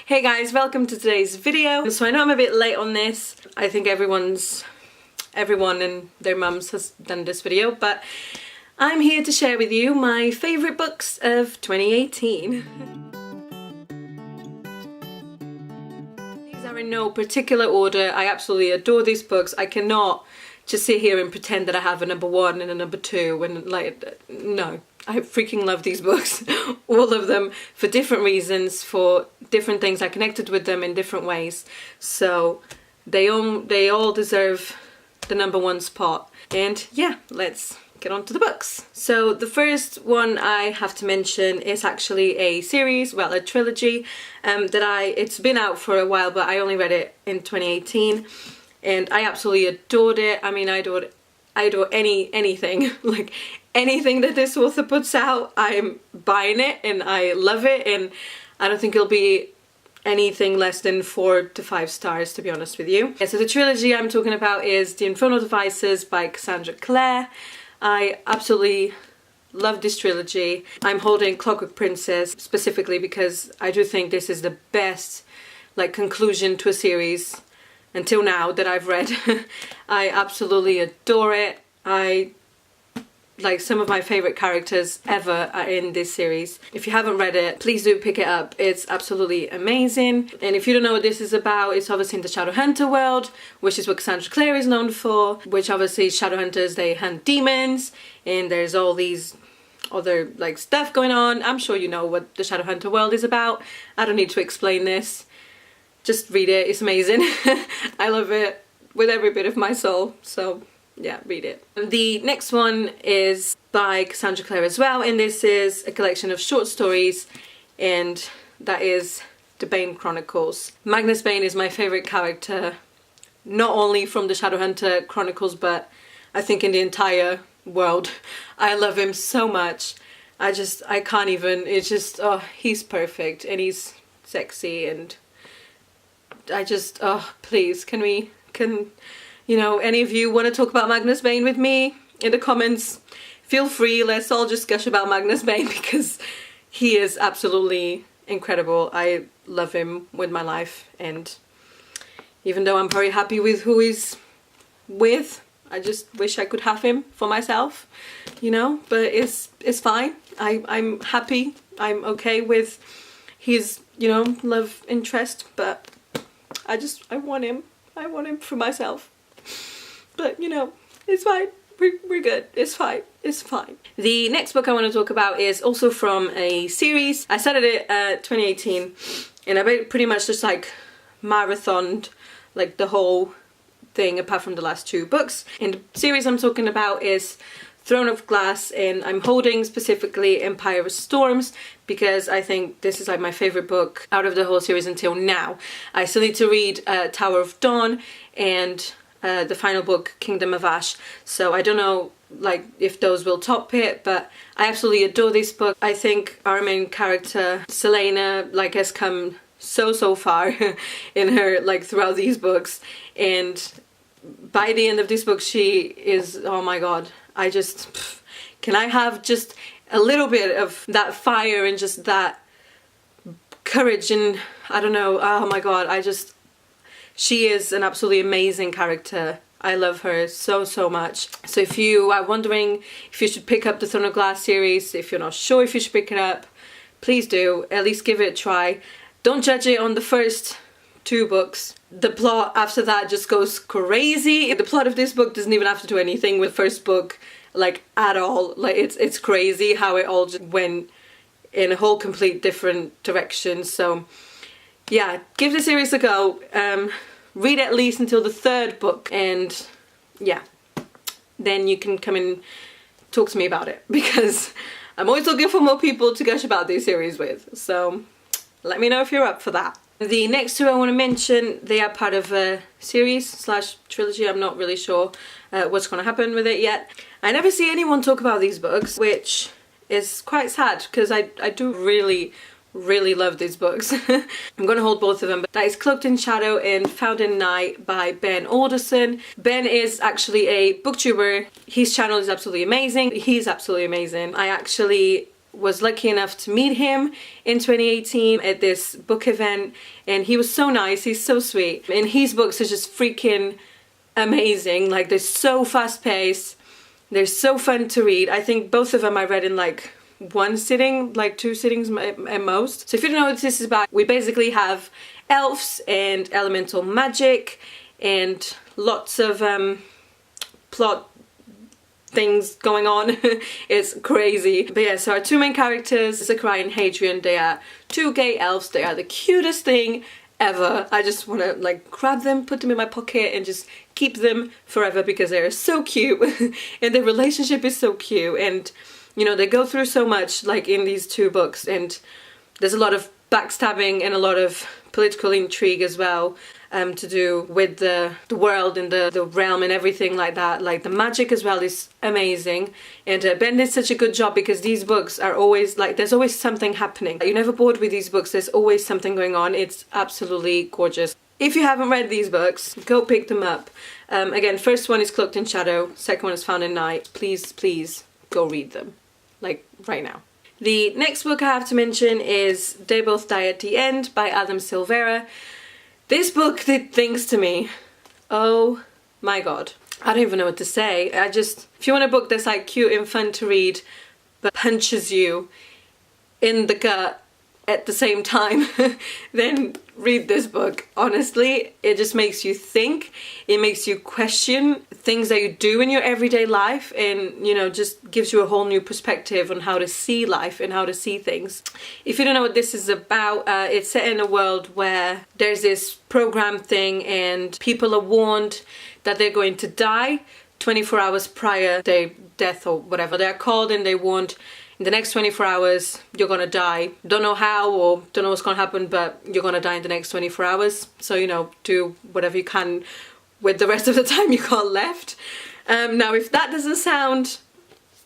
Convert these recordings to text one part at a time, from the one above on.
Hey guys, welcome to today's video. So I know I'm a bit late on this. I think everyone and their mums has done this video, but I'm here to share with you my favourite books of 2018. These are in no particular order. I absolutely adore these books. I cannot just sit here and pretend that I have a number one and a number two and no. I freaking love these books, all of them, for different reasons, for different things. I connected with them in different ways, so they all deserve the number one spot. And yeah, let's get on to the books. So the first one I have to mention is actually a series, well, a trilogy, it's been out for a while, but I only read it in 2018, and I absolutely adored it. I mean, I adore anything, like anything that this author puts out, I'm buying it and I love it, and I don't think it'll be anything less than 4 to 5 stars, to be honest with you. Yeah, so the trilogy I'm talking about is The Infernal Devices by Cassandra Clare. I absolutely love this trilogy. I'm holding Clockwork Princess specifically because I do think this is the best conclusion to a series until now that I've read. I absolutely adore it. Some of my favourite characters ever are in this series. If you haven't read it, please do pick it up. It's absolutely amazing. And if you don't know what this is about, it's obviously in the Shadowhunter world, which is what Cassandra Clare is known for, which obviously Shadowhunters, they hunt demons, and there's all these other stuff going on. I'm sure you know what the Shadowhunter world is about. I don't need to explain this. Just read it, it's amazing. I love it with every bit of my soul, so yeah, read it. The next one is by Cassandra Clare as well, and this is a collection of short stories, and that is The Bane Chronicles. Magnus Bane is my favourite character, not only from the Shadowhunter Chronicles, but I think in the entire world. I love him so much. I can't even, it's just, oh, he's perfect, and he's sexy, and please, can you know, any of you want to talk about Magnus Bane with me in the comments, feel free. Let's all just gush about Magnus Bane because he is absolutely incredible. I love him with my life, and even though I'm very happy with who he's with, I just wish I could have him for myself, you know, but it's fine. I'm happy. I'm okay with his, you know, love interest, but I want him. I want him for myself. But, you know, it's fine. We're good. It's fine. It's fine. The next book I want to talk about is also from a series. I started it 2018, and I pretty much just marathoned the whole thing apart from the last 2 books. And the series I'm talking about is Throne of Glass, and I'm holding specifically Empire of Storms because I think this is my favourite book out of the whole series until now. I still need to read Tower of Dawn and the final book, Kingdom of Ash, so I don't know if those will top it, but I absolutely adore this book. I think our main character, Selena, has come so far in her throughout these books, and by the end of this book she is, oh my god, can I have just a little bit of that fire and just that courage, and I don't know, oh my god, she is an absolutely amazing character. I love her so much. So if you are wondering if you should pick up the Throne of Glass series, if you're not sure if you should pick it up, please do, at least give it a try. Don't judge it on the first 2 books. The plot after that just goes crazy. The plot of this book doesn't even have to do anything with the first book, at all. It's crazy how it all just went in a whole complete different direction. So yeah, give the series a go. Read at least until the 3rd book, and yeah, then you can come and talk to me about it, because I'm always looking for more people to gush about this series with, so let me know if you're up for that. The next 2 I want to mention, they are part of a series / trilogy. I'm not really sure what's going to happen with it yet. I never see anyone talk about these books, which is quite sad because I do really love these books. I'm gonna hold both of them, but that is Cloaked in Shadow and Found in Night by Ben Alderson. Ben is actually a booktuber. His channel is absolutely amazing. He's absolutely amazing. I actually was lucky enough to meet him in 2018 at this book event, and he was so nice, he's so sweet, and his books are just freaking amazing. Like, they're so fast-paced, they're so fun to read. I think both of them I read in like one sitting, like 2 sittings at most. So if you don't know what this is about, we basically have elves and elemental magic and lots of plot things going on. It's crazy. But yeah, so our 2 main characters, Zachariah and Hadrian, they are 2 gay elves. They are the cutest thing ever. I just want to like grab them, put them in my pocket and just keep them forever because they're so cute and their relationship is so cute, and you know, they go through so much like in these 2 books, and there's a lot of backstabbing and a lot of political intrigue as well, to do with the world and the realm and everything like that. Like, the magic as well is amazing, and Ben did such a good job because these books are always like, there's always something happening. You're never bored with these books, there's always something going on. It's absolutely gorgeous. If you haven't read these books, go pick them up. Again, first one is Cloaked in Shadow, second one is Found in Night. Please go read them, like right now. The next book I have to mention is They Both Die at the End by Adam Silvera. This book did things to me. Oh my god. I don't even know what to say. If you want a book that's like cute and fun to read, but punches you in the gut at the same time, then read this book. Honestly, it just makes you think. It makes you question things that you do in your everyday life, and you know, just gives you a whole new perspective on how to see life and how to see things. If you don't know what this is about, it's set in a world where there's this program thing and people are warned that they're going to die 24 hours prior to their death or whatever. They're called and they're warned, in the next 24 hours, you're gonna die. Don't know how or don't know what's gonna happen, but you're gonna die in the next 24 hours. So, you know, do whatever you can with the rest of the time you got left. Now, if that doesn't sound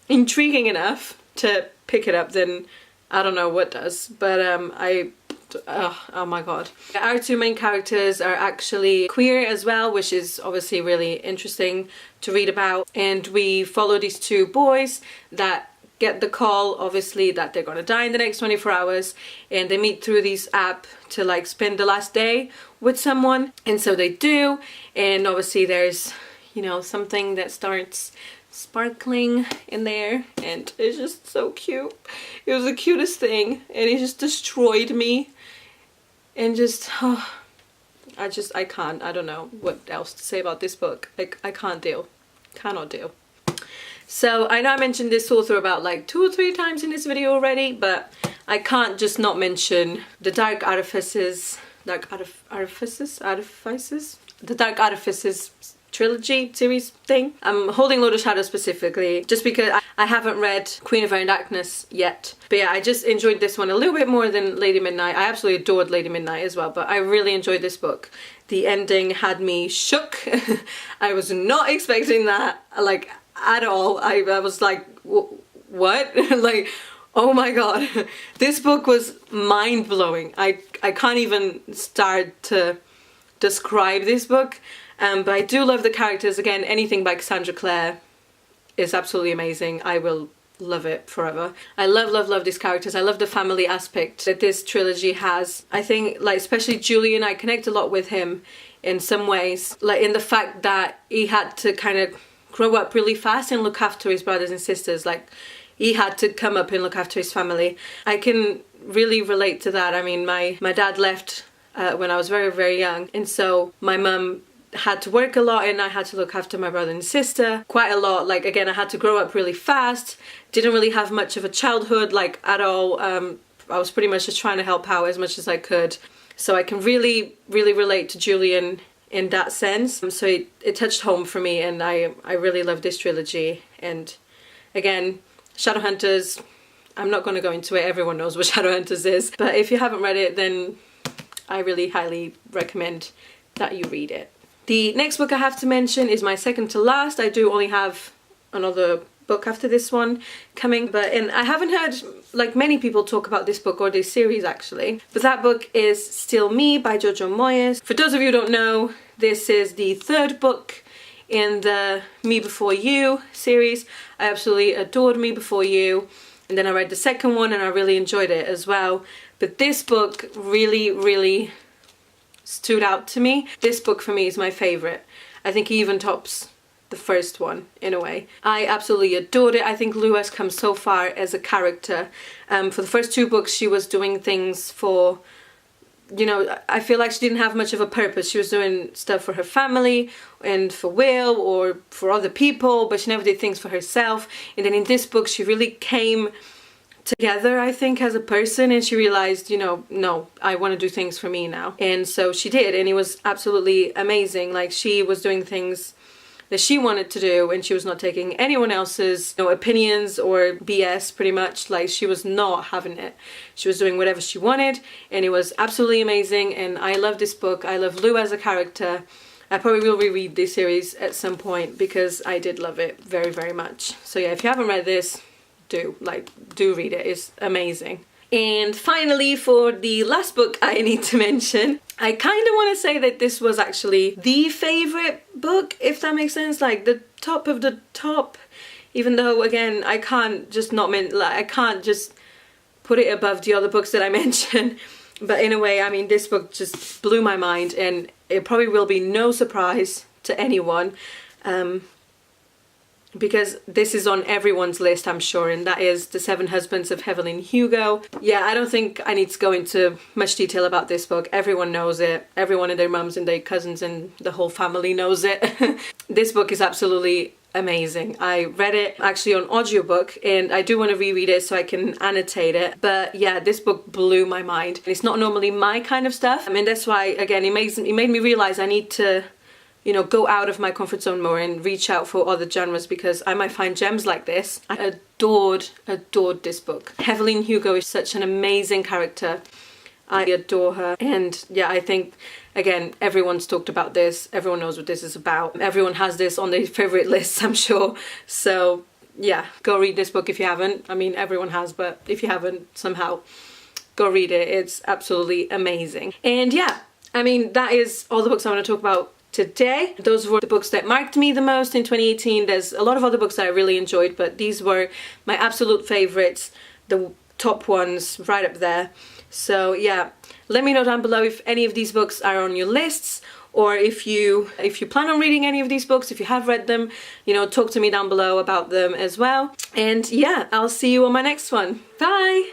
intriguing enough to pick it up, then I don't know what does. But oh my god. Our 2 main characters are actually queer as well, which is obviously really interesting to read about. And we follow these 2 boys that get the call, obviously, that they're gonna die in the next 24 hours, and they meet through this app to like spend the last day with someone, and so they do, and obviously there's, you know, something that starts sparkling in there, and it's just so cute. It was the cutest thing, and it just destroyed me, and just, oh, I can't, I don't know what else to say about this book. Like, I can't deal, cannot deal. So I know I mentioned this author about like 2 or 3 times in this video already, but I can't just not mention the Dark Artifices trilogy series thing. I'm holding Lord of Shadow specifically just because I haven't read Queen of Iron Darkness yet. But yeah, I just enjoyed this one a little bit more than Lady Midnight. I absolutely adored Lady Midnight as well, but I really enjoyed this book. The ending had me shook. I was not expecting that, like, at all. I was like, what? Like, oh my god. This book was mind-blowing. I can't even start to describe this book. But I do love the characters. Again, anything by Cassandra Clare is absolutely amazing. I will love it forever. I love these characters. I love the family aspect that this trilogy has. I think, like, especially Julian, I connect a lot with him in some ways. Like, in the fact that he had to kind of grow up really fast and look after his brothers and sisters. Like, he had to come up and look after his family. I can really relate to that. I mean, my dad left when I was very young, and so my mum had to work a lot and I had to look after my brother and sister quite a lot. Like, again, I had to grow up really fast, didn't really have much of a childhood, like, at all. I was pretty much just trying to help out as much as I could. So I can really relate to Julian in that sense. So it touched home for me, and I really love this trilogy. And again, Shadowhunters, I'm not going to go into it, everyone knows what Shadowhunters is, but if you haven't read it, then I really highly recommend that you read it. The next book I have to mention is my second to last. I do only have another book after this one coming, and I haven't heard like many people talk about this book or this series actually, but that book is Still Me by Jojo Moyes. For those of you who don't know, this is the third book in the Me Before You series. I absolutely adored Me Before You. and then I read the second one and I really enjoyed it as well. But this book really stood out to me. This book for me is my favorite. I think it even tops the first one in a way. I absolutely adored it. I think Lou has come so far as a character. For the first two books she was doing things for, you know, I feel like she didn't have much of a purpose. She was doing stuff for her family and for Will or for other people, but she never did things for herself. And then in this book she really came together, I think, as a person, and she realized, you know, no, I want to do things for me now. And so she did, and it was absolutely amazing. Like, she was doing things that she wanted to do, and she was not taking anyone else's, you know, opinions or BS, pretty much. Like, she was not having it. She was doing whatever she wanted, and it was absolutely amazing. And I love this book. I love Lou as a character. I probably will reread this series at some point because I did love it very much. So yeah, if you haven't read this, do read it. It's amazing. And finally, for the last book I need to mention, I kind of want to say that this was actually the favorite book, if that makes sense, like the top of the top, even though, again, I can't just I can't just put it above the other books that I mentioned. But in a way, I mean, this book just blew my mind, and it probably will be no surprise to anyone, because this is on everyone's list, I'm sure, and that is The Seven Husbands of Evelyn Hugo. Yeah, I don't think I need to go into much detail about this book. Everyone knows it. Everyone and their mums and their cousins and the whole family knows it. This book is absolutely amazing. I read it actually on audiobook, and I do want to reread it so I can annotate it. But yeah, this book blew my mind. It's not normally my kind of stuff. I mean, that's why, again, it made me realize I need to, you know, go out of my comfort zone more and reach out for other genres, because I might find gems like this. I adored this book. Evelyn Hugo is such an amazing character. I adore her, and yeah, I think, again, everyone's talked about this. Everyone knows what this is about. Everyone has this on their favorite lists, I'm sure. So yeah, go read this book if you haven't. I mean, everyone has, but if you haven't, somehow, go read it. It's absolutely amazing. And yeah, I mean, that is all the books I want to talk about today. Those were the books that marked me the most in 2018. There's a lot of other books that I really enjoyed, but these were my absolute favorites, the top ones right up there. So yeah, let me know down below if any of these books are on your lists, or if you plan on reading any of these books, if you have read them, you know, talk to me down below about them as well. And yeah, I'll see you on my next one. Bye!